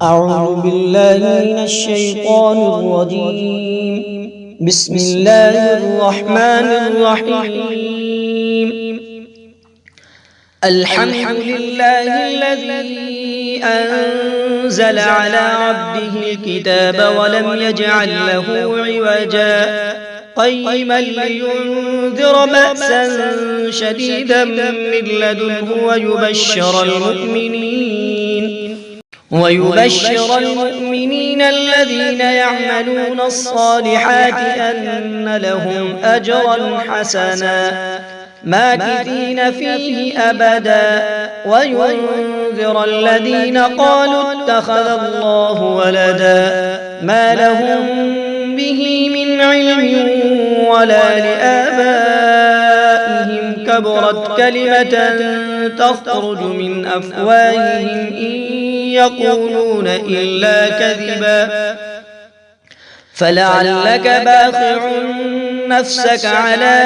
أعوذ بالله من الشيطان الرجيم. بسم الله الرحمن الرحيم. الحمد لله الذي أنزل على عبده الكتاب ولم يجعل له عوجا قيما لينذر بأسا شديدا من لدنه ويبشر المؤمنين الذين يعملون الصالحات أن لهم أجرا حسنا ماكثين فيه أبدا وينذر الذين قالوا اتخذ الله ولدا ما لهم به من علم ولا لآبائهم كبرت كلمة تخرج من أفواههم إن يقولون إلا كذبا فلعلك باخع نفسك على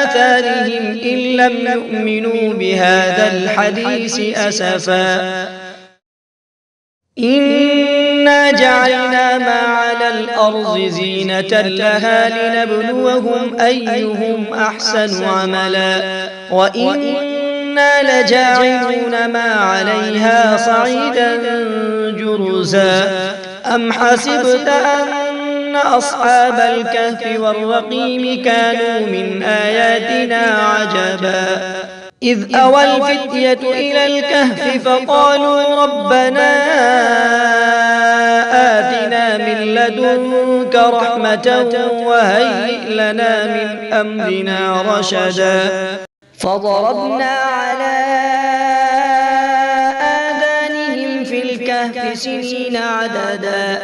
آثارهم إن لم يؤمنوا بهذا الحديث أسفا إنا جعلنا ما على الأرض زينة لها لنبلوهم أيهم أحسن عملا وإنا لجاعلون ما عليها صعيدا جرزا أم حسبت أن أصحاب الكهف والرقيم كانوا من آياتنا عجبا إذ أوى الفتية إلى الكهف فقالوا ربنا آتنا من لدنك رحمة وهيئ لنا من أمرنا رشدا فضربنا على آذانهم في الكهف سنين عددا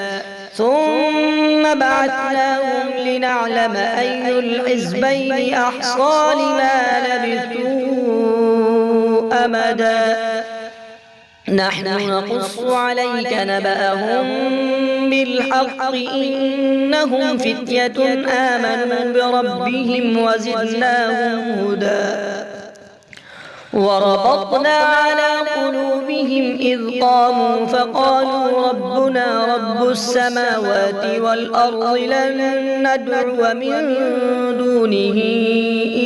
ثم بعثناهم لنعلم أي الحزبين أحصى لما لبثوا أمدا نحن نقص عليك نبأهم بالحق إنهم فتية آمنوا بربهم وزدناهم هدى وربطنا على قلوبهم إذ قاموا فقالوا ربنا رب السماوات والأرض لن ندعو من دونه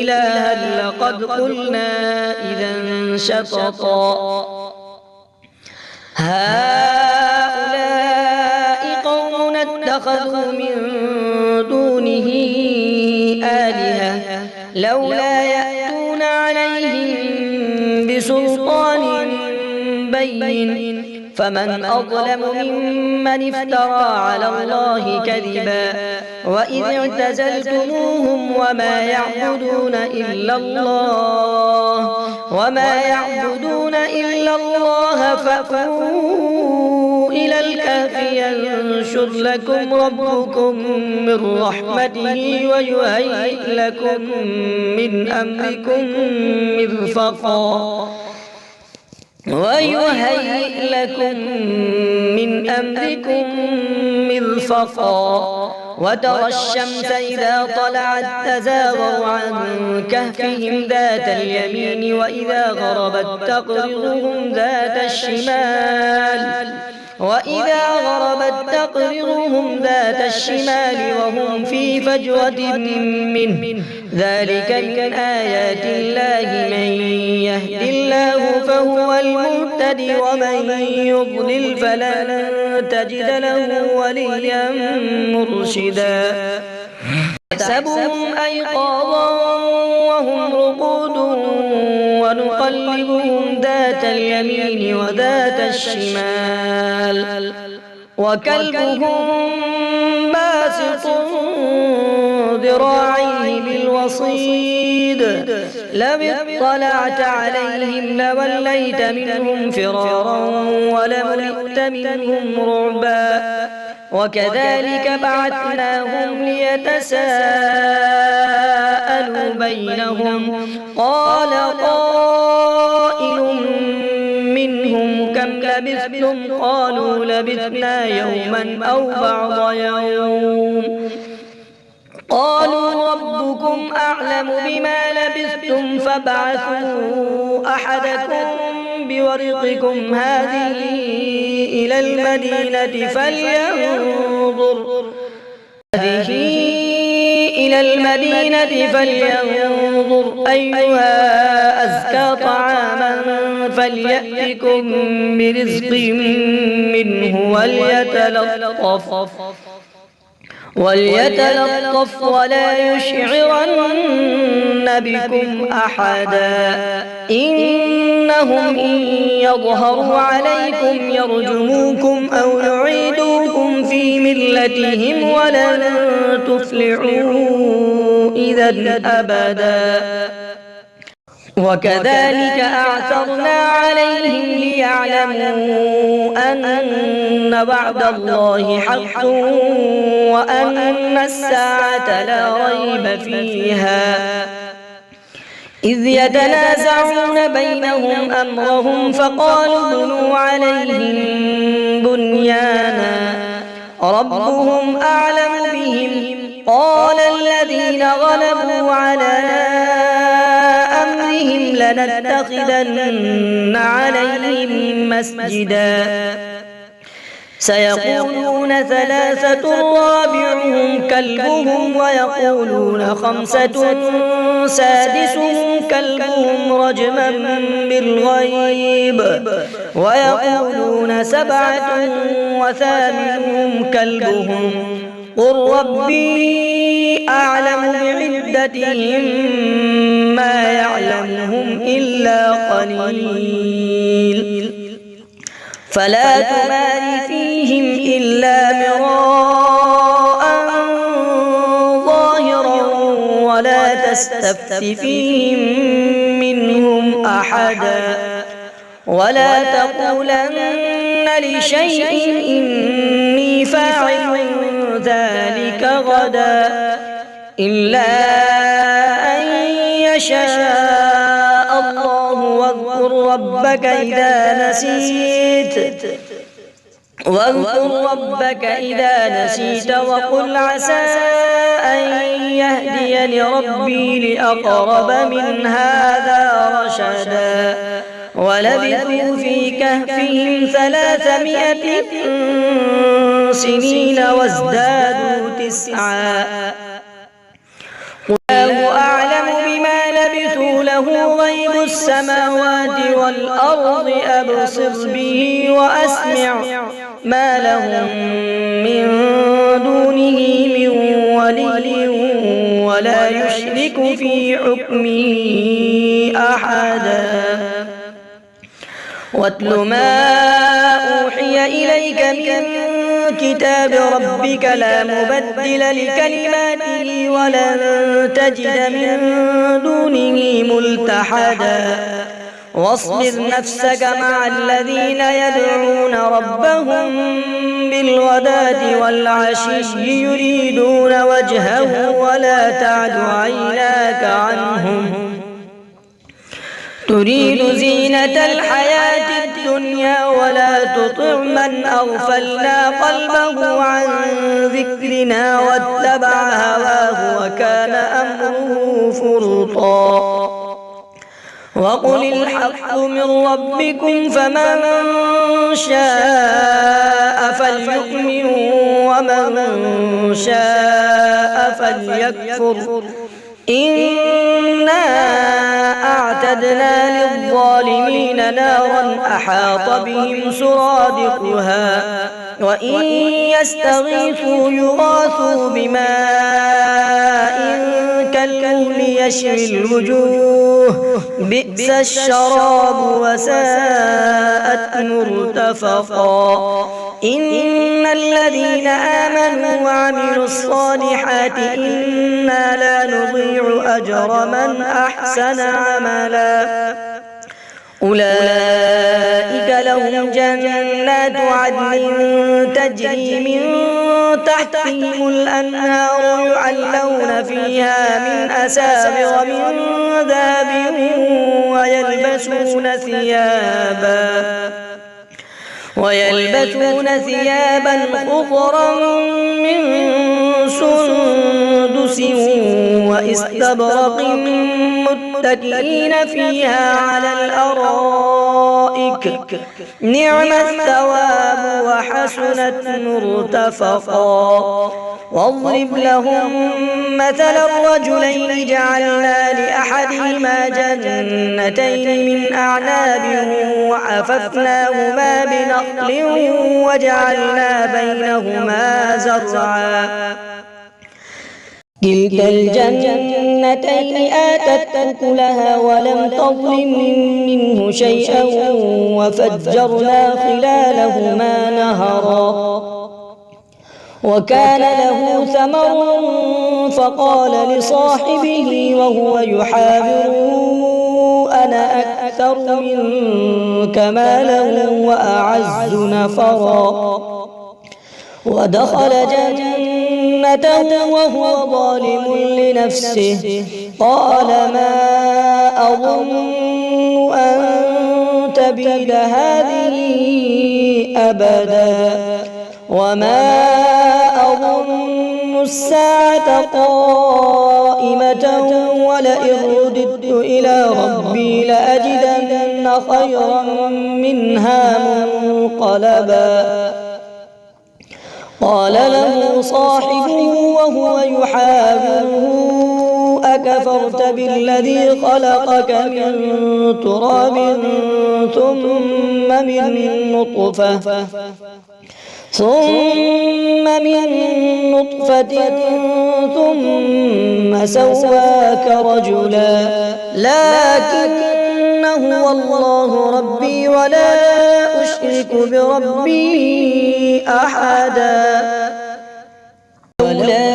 إلها لقد قلنا إذا شططا هؤلاء قوم اتخذوا من دونه آلهة لولا يأتون عليهم بسلطان بين فمن أظلم ممن افترى على الله كذبا وإذ اعتزلتموهم وما يعبدون إلا الله فأووا إلى الكهف ينشر لكم ربكم من رحمته ويهيئ لكم من أمركم مرفقا وترى الشمس إذا طلعت تزاور عن كهفهم ذات اليمين وإذا غربت تقرضهم ذات الشمال وهم في فجوة منه ذلك من آيات الله من يهد الله فهو المهتدي ومن يضلل فلن تجد له وليا مرشدا يحسبهم أيقاظا وهم رقود ونقلبهم ذات اليمين وذات الشمال وكلبهم باسط ذراعيه بالوصيد لو اطلعت عليهم لوليت منهم فرارا ولملئت منهم رعبا وكذلك بعثناهم ليتساءلوا بينهم قال قائل منهم كم لبثتم قالوا لبثنا يوما أو بعض يوم قالوا ربكم أعلم بما لبثتم فابعثوا أحدكم بورقكم هذه إلى المدينة فلينظر أيها أزكى طعاما فليأتكم برزق منه وليتلطف ولا يشعرن بكم أحدا إنهم إن يظهروا عليكم يرجموكم أو يعيدوكم في ملتهم ولن تفلحوا إذا أبدا وكذلك أعثرنا عليهم ليعلموا أن وعد الله حق وأن الساعة لا ريب فيها إذ يتنازعون بينهم أمرهم فقالوا ابنوا عليهم بنيانا ربهم أعلم بهم قال الذين غلبوا على أمرهم لنتخذن عليهم مسجدا سيقولون ثلاثة رابعهم كلبهم ويقولون خمسة سادسهم كلبهم رجما بالغيب ويقولون سبعة وثامنهم كلبهم قل ربي أعلم بعدتهم ما يعلمهم إلا قليل فلا تمار فيهم إلا مراء ظاهرا ولا تستفت فيهم منهم أحدا ولا تقولن لشيء إني فاعل ذلك غدا إلا أن يشاء الله واذكر ربك إذا نسيت وقل عسى أن يهديني ربي لأقرب من هذا رشدا ولبثوا في كهفهم 300 سنين وازدادوا 9 الله أعلم بما لبثوا له غيب السماوات والأرض أبصر به وأسمع ما لهم من دونه من ولي ولا يشرك في حكمه أحدا واتل ما أوحي إليك من كتاب ربك لا مبدل لكلماته ولن تجد من دونه ملتحدا واصبر نفسك مع الذين يدعون ربهم بالغداة والعشي يريدون وجهه ولا تعد عيناك عنهم تريد زينة الحياة الدنيا ولا تطع من أغفلنا قلبه عن ذكرنا واتبع هواه وكان أمره فرطا وقل الحق من ربكم فمن شاء فليؤمن ومن شاء فليكفر إنا أعتدنا للظالمين نارا أحاط بهم سرادقها وإن يستغيثوا يغاثوا بماء كالمهل يشوي الوجوه بئس الشراب وساءت مرتفقا إن الذين آمنوا وعملوا الصالحات إنا لا نضيع أجر من أحسن عملا أولئك لهم جنات عدن تجري من تحتهم الأنهار يحلون فيها من أساور من ذهب ويلبسون ثيابا خضرا من سندس وإستبرق متكئين فيها على الأرائك نعم الثواب وحسنت مرتفقا واضرب لهم مثل الرجلين جعلنا لأحدهما جنتين من أعناب وحففناهما بنخل وجعلنا بينهما زرعا كلتا الجنتين آتت أكلها ولم تظلم منه شيئا وفجرنا خلالهما نهرا وكان له ثمر فقال لصاحبه وهو يحاوره أنا أكثر منك مالا وأعز نفرا ودخل جنته وهو ظالم لنفسه قال ما أظن أن تبيد هذه أبدا وما أظن الساعة قائمة ولئن رددت إلى ربي لأجدن خيرا منها منقلبا قال له صاحبه وهو يحاوره أكفرت بالذي خلقك من تراب ثم من نطفة ثم سواك رجلا لكن هو الله ربي ولا أشرك بربي أحدا لولا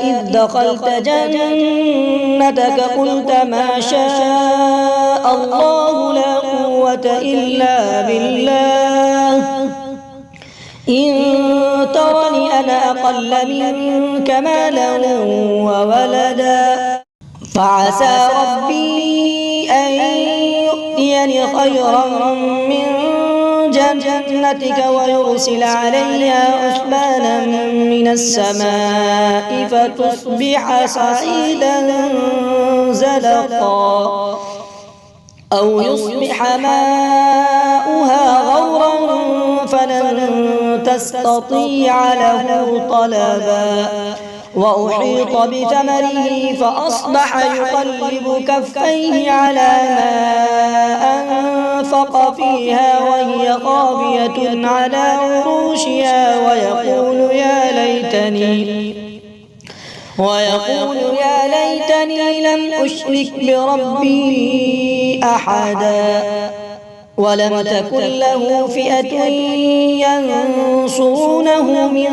إذ دخلت جنتك قلت ما شاء الله لا قوة إلا بالله إن ترني أنا أقل منك مالا وولدا فعسى ربي أن يؤتيني خيرا من جنتك ويرسل عليها حسبانا من السماء فتصبح صعيدا زلقا أو يصبح ماؤها غورا فلن تستطيع له طلبا وأحيط بثمره فأصبح يقلب كفيه على ما أنفق فيها وهي خاوية على عروشها ويقول يا ليتني لم أشرك بربي أحدا ولم تكن له فئة ينصرونه من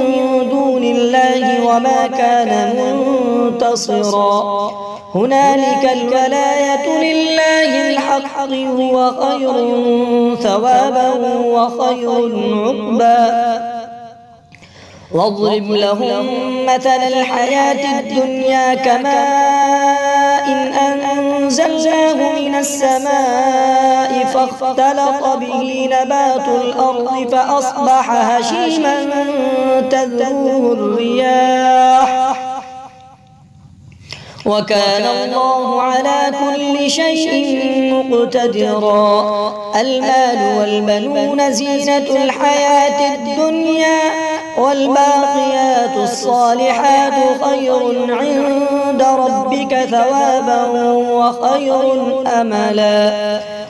دون الله وما كان منتصرا هنالك الولاية لله الحق هو خير ثوابا وخير عقبا واضرب لهم مثل الحياة الدنيا كماء أنزلناه من السماء فاختلط به نبات الأرض فأصبح هشيما تذروه الرياح وكان الله على كل شيء مقتدرا المال والبنون زينة الحياة الدنيا والباقيات الصالحات خير عند ربك ثوابا وخير أملا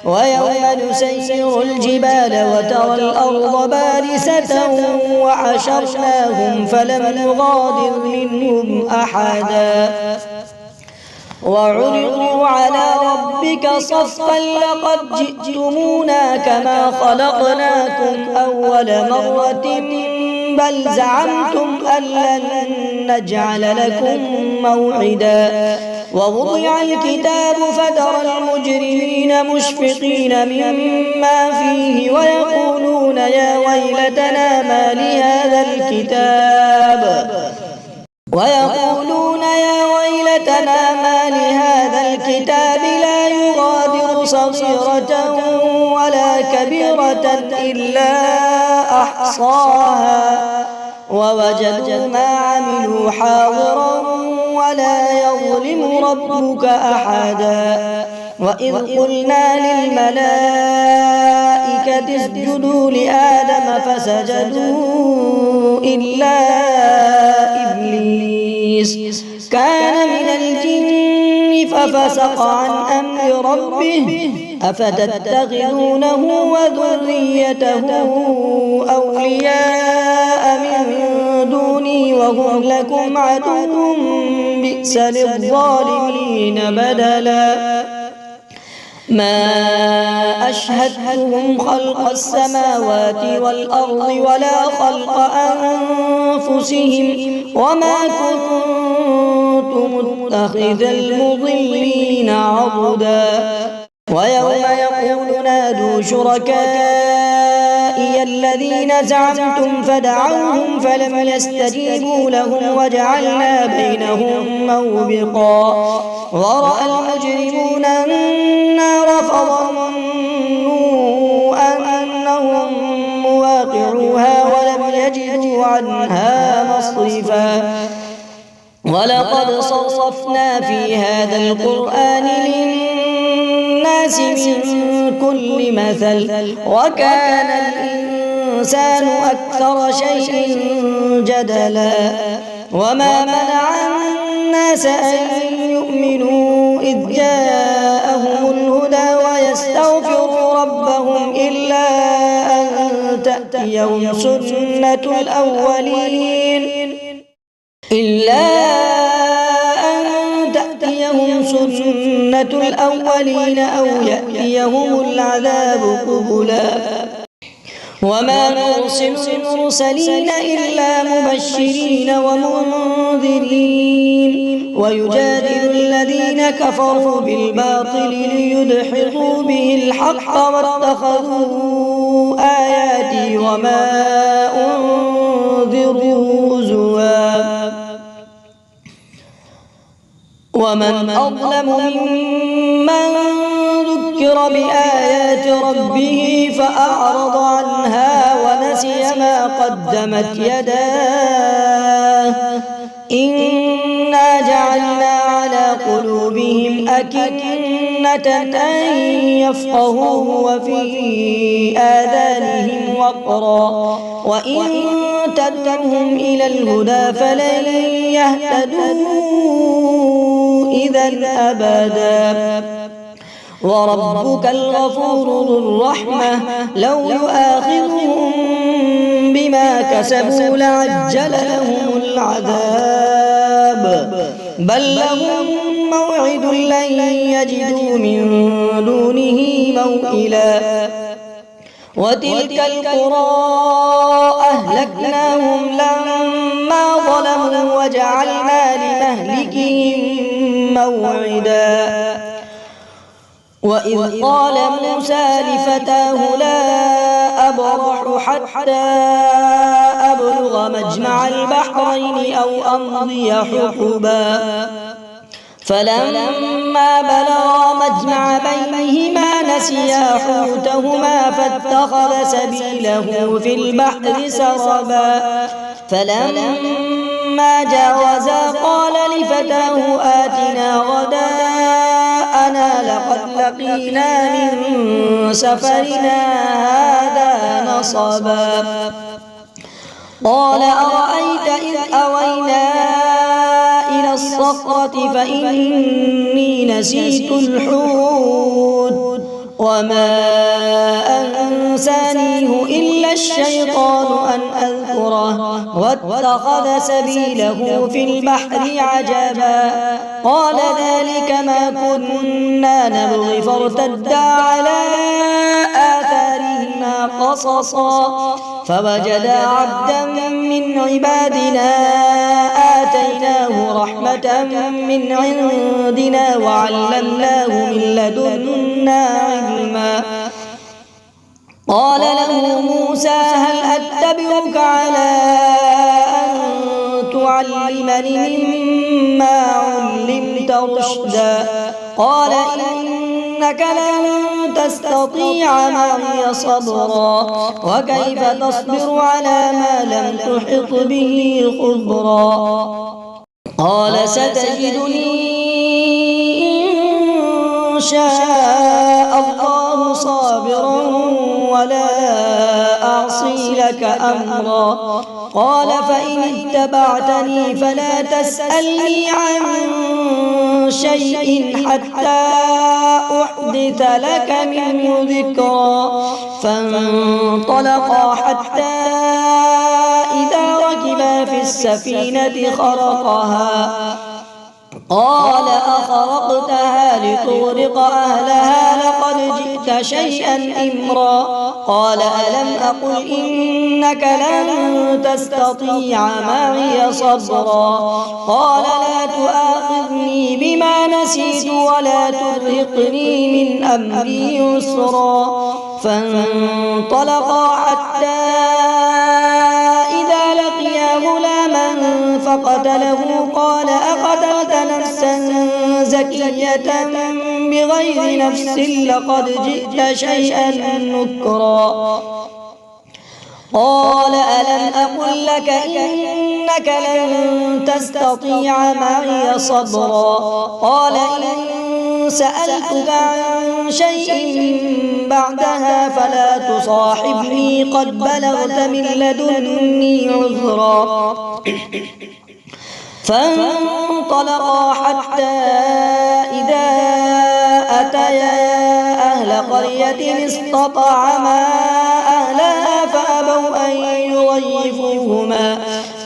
ويوم نسير الجبال وترى الأرض بارزة وحشرناهم فلم نغادر منهم أحدا وعرضوا على ربك صفا لقد جئتمونا كما خلقناكم أول مرة بل زعمتم أن لن نجعل لكم موعدا ووضع الكتاب فترى المجرمين مشفقين مما فيه ويقولون يا ويلتنا ما لهذا الكتاب لا يغادر صغيرة ولا كبيرة إلا أحصاها ووجدوا ما عملوا حاضرا ولا يظلم ربك أحدا. وإذ قلنا للملائكة اسجدوا لآدم فسجدوا إلا إبليس كان من الجن ففسق عن أمر ربه أفتتخذونه وذريته أولياء من دوني وهم لكم عدو بئس للظالمين بدلا. ما أشهدتهم خلق السماوات والأرض ولا خلق أنفسهم وما كنت متخذ المضلين عضدا. ويوم يقول نادوا شركائي الذين زعمتم فدعوهم فلم يستجيبوا لهم وجعلنا بينهم موبقا. ورأى المجرمون النار فظنوا أنهم مواقعوها ولم يجدوا عنها مصرفا. ولقد صرفنا في هذا القرآن للناس من كل مثل وكان الإنسان أكثر شيء جدلا. وما منع الناس أن يؤمنوا إذ جاءهم الهدى ويستغفروا ربهم إلا أن تأتيهم سنة الأولين أو يأتيهم العذاب قبلا. وما نرسل المرسلين إلا مبشرين ومنذرين ويجادل الذين كفروا بالباطل ليدحضوا به الحق واتخذوا آياتي وما أنذروا هزوا. ومن أظلم ممن ذكر بآيات ربه فأعرض عنها ونسي ما قدمت يداه إنا جعلنا على قلوبهم أكنة أن يفقهوه وفي آذانهم وقرا وإن تدعهم إلى الهدى فلن يهتدوا إذا أبدا. وربك الغفور ذو الرحمة لو يؤاخذهم بما كسبوا لعجل لهم العذاب بل لهم موعد لن يجدوا من دونه موئلا. وتلك القرى أهلكناهم لما ظلموا وجعلنا لمهلكهم موعدا. وإذ قال موسى لفتاه لا أبرح حتى أبلغ مجمع البحرين أو أمضي حقبا فلما بلغا مجمع بينهما نسيا حوتهما فاتخذ سبيله في البحر سربا فلما جاوزا قال لفتاه آتنا غداءنا لقد لقينا من سفرنا هذا نصبا. قال أرأيت إذ أوينا إلى الصخرة فإني نسيت الحوت وما أنسانيه إلا الشيطان أن أذكره واتخذ سبيله في البحر عجبا. قال ذلك ما كنا نبغي فارتدا على آثارهما قصصا فوجدا عبدا من عبادنا آتيناه رحمة من عندنا وعلمناه من لدنا علما. قال له موسى هل أتبعك على أن تعلمني مما علمت رشدا؟ قال إنك لن تستطيع معي صبرا وكيف تصبر على ما لم تحط به خبرا قال ستجدني إن شاء الله صابرا ولا أعصي لك أمرا قال فإن اتبعتني فلا تسألني عن شيء حتى أحدث لك منه ذكرا فانطلقا حتى إذا ركبا في السفينة خرقها قال أخرقتها لتغرق أهلها لقد جئت شيئا إمرا قال ألم أقل إنك لن تستطيع معي صبرا قال لا تؤاخذني بما نسيت ولا ترهقني من أمري يسرا فانطلقا حتى إذا لقيا غلاما فقتله قال أقتلت نفسا زكية بغير نفس لقد جئت شيئا نكرا قال ألم أقل لك إنك لن تستطيع معي صبرا قال إن سألتك عن شيء بعدها فلا تصاحبني قد بلغت من لدني عذرا فانطلقا حتى إذا أتيا أهل قرية استطعما أهلها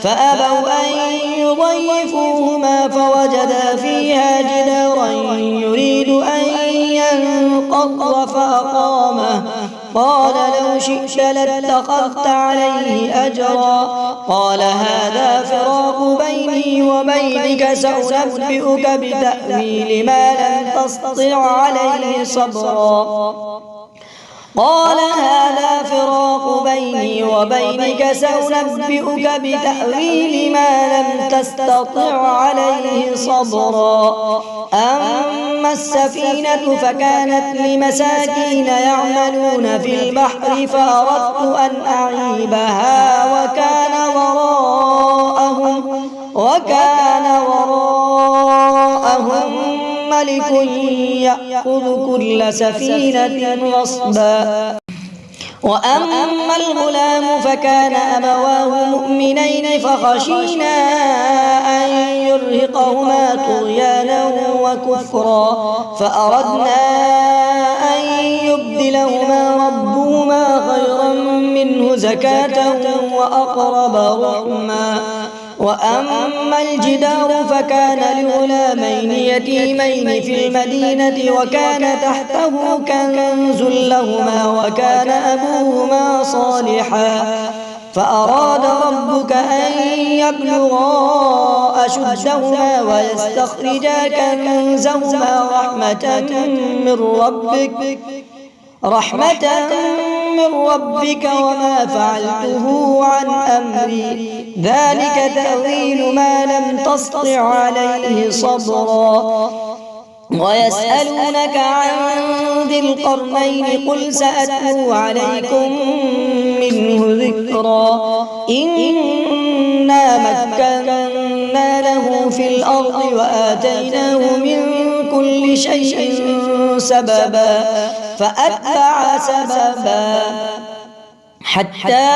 فأبوا أن يضيفوهما فوجدا فيها جدارا يريد أن ينقض فأقامه قال لو شئت لاتخذت عليه أجرا قال هذا فراق بيني وبينك سأنبئك بتأويل ما لم تستطع عليه صبرا قال هذا فراق بيني وبينك سأنبئك بتأويل ما لم تستطع عليه صبرا أما السفينة فكانت لمساكين يعملون في البحر فأردت أن أعيبها وكان وراءهم ملك يأخذ كل سفينة غصبا وأما الغلام فكان أبواه مؤمنين فخشينا أن يرهقهما طغيانا وكفرا فأردنا أن يبدلهما ربهما خيرا منه زكاة وأقرب رحما وأما الجدار فكان لغلامين يتيمين في المدينة وكان تحته كنز لهما وكان أبوهما صالحا فأراد ربك أن يبلغا أشدهما ويستخرجا كنزهما رحمة من ربك وما فعلته عن أمري ذلك تأويل ما لم تسطع عليه صبرا ويسألونك عن ذي القرنين قل سأتلو عليكم منه ذكرا إنا مكنا له في الأرض وآتيناه من كل شيء سببا فأتبع سببا حتى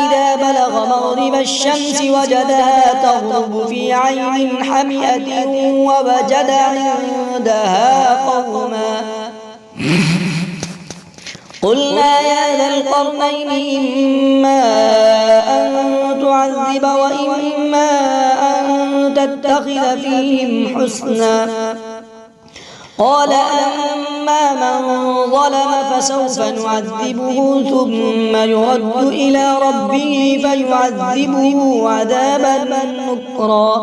إذا بلغ مغرب الشمس وجدها تغرب في عين حمئة ووجد عندها قوما قلنا يا ذا القرنين إما أن تعذب وإما أن تتخذ فيهم حسنا قال أما من ظلم فسوف نعذبه ثم يرد إلى ربه فيعذبه عذابا نكرا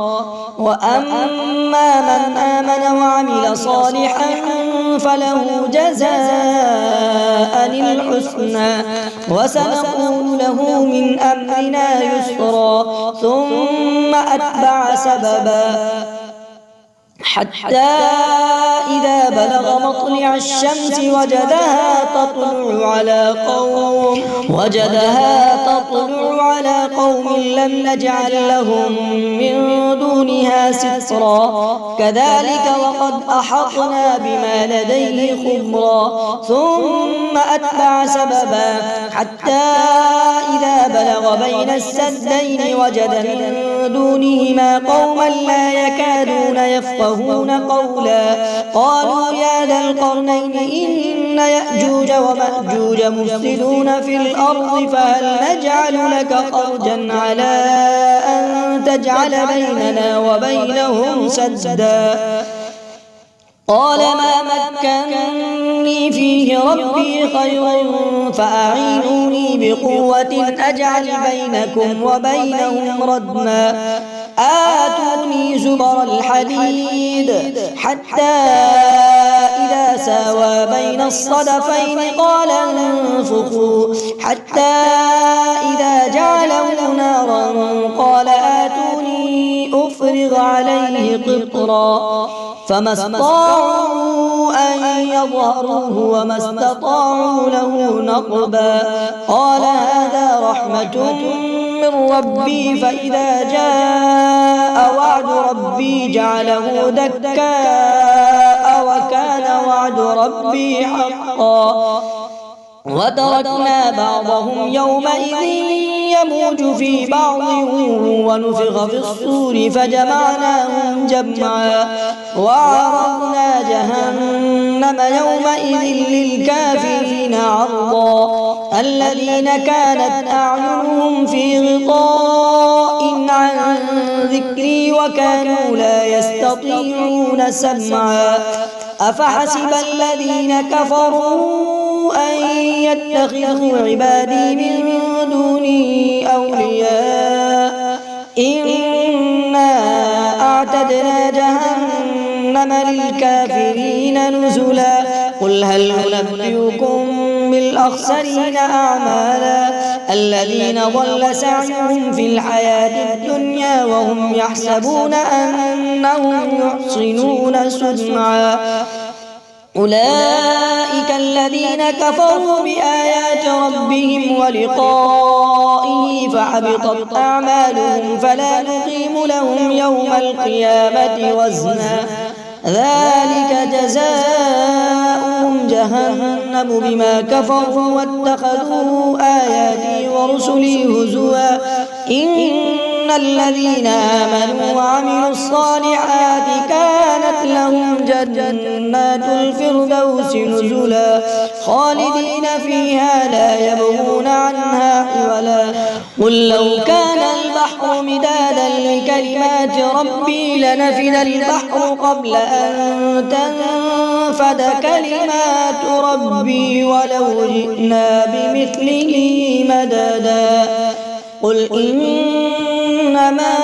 وأما من آمن وعمل صالحا فله جزاء الحسنى وسنقول له من أمرنا يسرا ثم أتبع سببا حتى إذا بلغ مطلع الشمس وجدها تطلع على قوم لم نجعل لهم من دونها سترا كذلك وقد أحطنا بما لديه خبرا ثم أتبع سببا حتى إذا بلغ بين السدين وجد من دونهما قوما لا يكادون يفقهون قولا قالوا يا ذا القرنين إن يأجوج ومأجوج مفسدون في الأرض فهل نجعل لك خرجا على أن تجعل بيننا وبينهم سدا قال ما مكنني فيه ربي خير فأعينوني بقوة أجعل بينكم وبينهم ردما آتوني زبر الحديد حتى إذا ساوى بين الصدفين قال انفخوا حتى إذا جعله نارا قال آتوني أفرغ عليه قطرا فما استطاعوا أن يظهروه وما استطاعوا له نقبا قال هذا رحمة من ربي فإذا جاء وعد ربي جعله دكاء وكان وعد ربي حقا وتركنا بعضهم يومئذ يموج في بعض ونفخ في الصور فجمعناهم جمعا وعرضنا جهنم يومئذ للكافرين عرضا الذين كانت أعينهم في غطاء عن ذكري وكانوا لا يستطيعون سمعا أفحسب الذين كفروا أن يتخذوا عبادي من دوني أولياء إنا أعتدنا جهنم للكافرين نزلا قل هل أنبئكم بالأخسرين أعمالا الذين ضل سعيهم في الحياة الدنيا وهم يحسبون أنهم يحصنون صنعا أولئك الذين كفروا بآيات ربهم ولقائه فحبطت أعمالهم فلا نقيم لهم يوم القيامة وزنا ذلك جزاؤهم جهنم بما كفروا واتخذوا آياتي ورسلي هزوا إن الذين آمنوا وعملوا الصالحات كانت لهم جنات الفردوس نزلا خالدين فيها لا يبغون عنها حولا قل لو كان البحر مدادا لكلمات ربي لنفد البحر قبل أن تنفد كلمات ربي ولو جئنا بمثله مددا قل إنما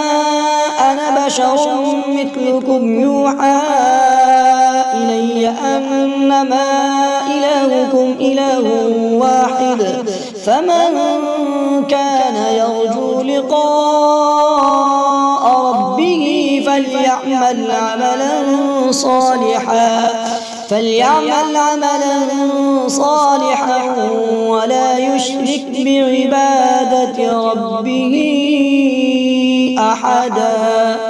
أنا بشر مثلكم يوحى إلي أنما إلهكم إله واحد فمن كان يرجو لقاء ربه فليعمل عملا صالحا ولا يشرك بعبادة ربه أحدا.